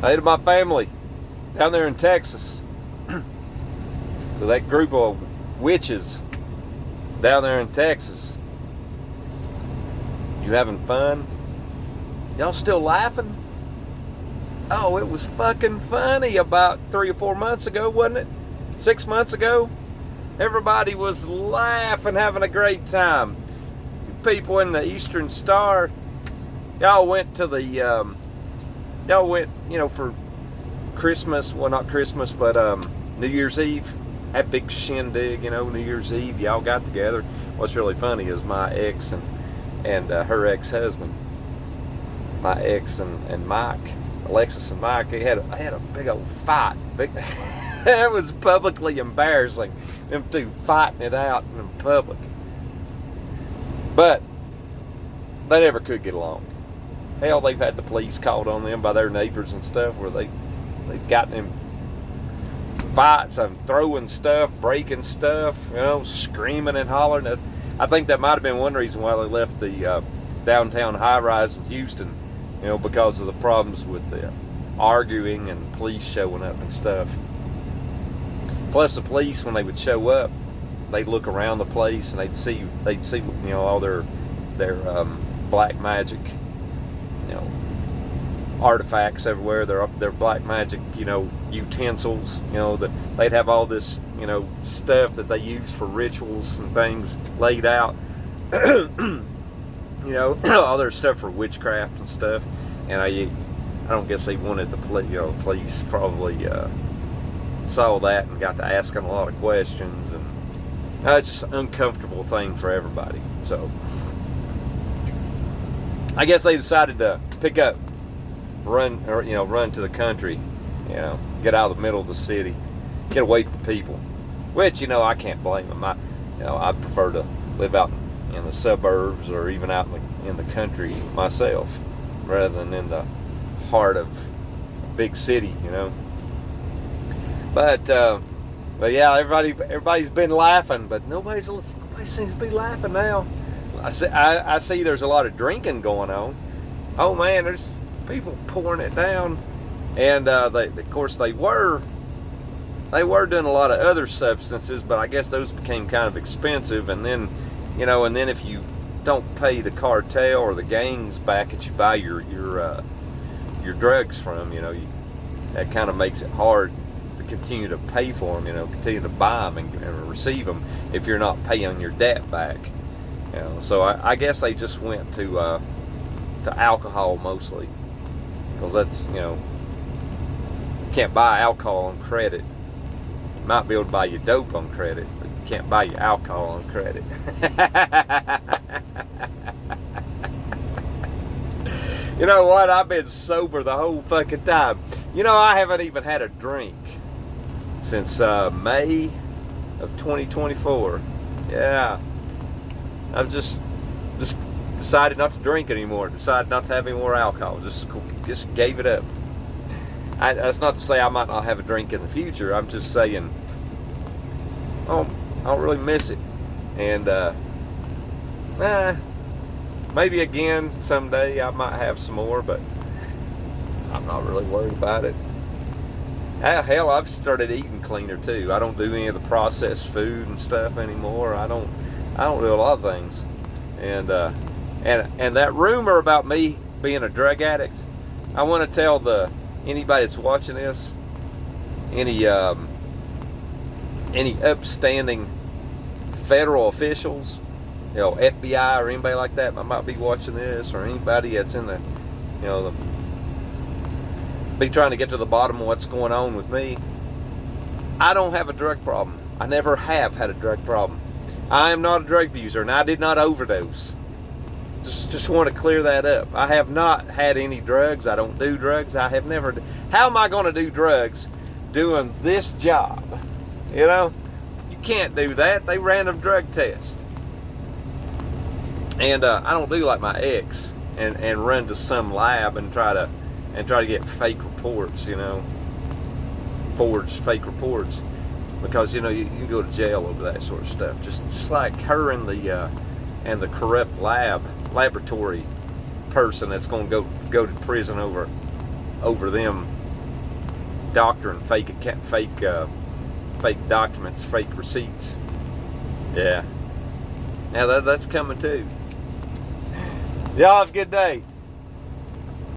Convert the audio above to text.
I hated my family down there in Texas. So that group of witches down there in Texas. You having fun? Y'all still laughing? Oh, it was fucking funny about 3 or 4 months ago, wasn't it? 6 months ago? Everybody was laughing, having a great time. People in the Eastern Star, y'all went to the, y'all went, for Christmas, well, not Christmas, but New Year's Eve. That big shindig, New Year's Eve, y'all got together. What's really funny is my ex and her ex-husband, my ex and Mike, Alexis and Mike, they had a big old fight. It was publicly embarrassing, them two fighting it out in public. But they never could get along. Hell, they've had the police called on them by their neighbors and stuff, where they've gotten in fights and throwing stuff, breaking stuff, screaming and hollering. I think that might have been one reason why they left the downtown high-rise in Houston, because of the problems with the arguing and police showing up and stuff. Plus, the police, when they would show up, they'd look around the place and they'd see all their black magic, artifacts everywhere. Their black magic, utensils. That they'd have all this, stuff that they use for rituals and things laid out. All their stuff for witchcraft and stuff. And I don't guess they wanted the police probably saw that and got to asking a lot of questions, and it's just an uncomfortable thing for everybody. So I guess they decided to pick up, run to the country, get out of the middle of the city, get away from people. Which I can't blame them. I prefer to live out in the suburbs or even out in the country myself, rather than in the heart of a big city, But yeah, everybody's been laughing, but nobody seems to be laughing now. I see there's a lot of drinking going on. Oh man, there's people pouring it down, and of course they were doing a lot of other substances, but I guess those became kind of expensive. And then, if you don't pay the cartel or the gangs back that you buy your drugs from, that kind of makes it hard to continue to pay for them, continue to buy them and receive them if you're not paying your debt back. So I guess they just went to alcohol mostly, because that's, you can't buy alcohol on credit. You might be able to buy your dope on credit, but you can't buy your alcohol on credit. You know what? I've been sober the whole fucking time. I haven't even had a drink since May of 2024. Yeah. I've just decided not to drink anymore. Decided not to have any more alcohol. Just gave it up. That's not to say I might not have a drink in the future. I'm just saying, I don't really miss it. And maybe again someday I might have some more, but I'm not really worried about it. Hell, I've started eating cleaner too. I don't do any of the processed food and stuff anymore. I don't do a lot of things. And that rumor about me being a drug addict, I want to tell anybody that's watching this, any upstanding federal officials, FBI or anybody like that might be watching this, or anybody that's in be trying to get to the bottom of what's going on with me. I don't have a drug problem. I never have had a drug problem. I am not a drug abuser, and I did not overdose. Just want to clear that up. I have not had any drugs. I don't do drugs. I have never. How am I going to do drugs doing this job? You can't do that. They random drug test. And I don't do like my ex and run to some lab and try to get fake reports, forged fake reports, because you can go to jail over that sort of stuff. Just like her and the corrupt laboratory person that's going to go to prison over them doctoring, fake documents, fake receipts. Yeah. Now that's coming too. Y'all have a good day.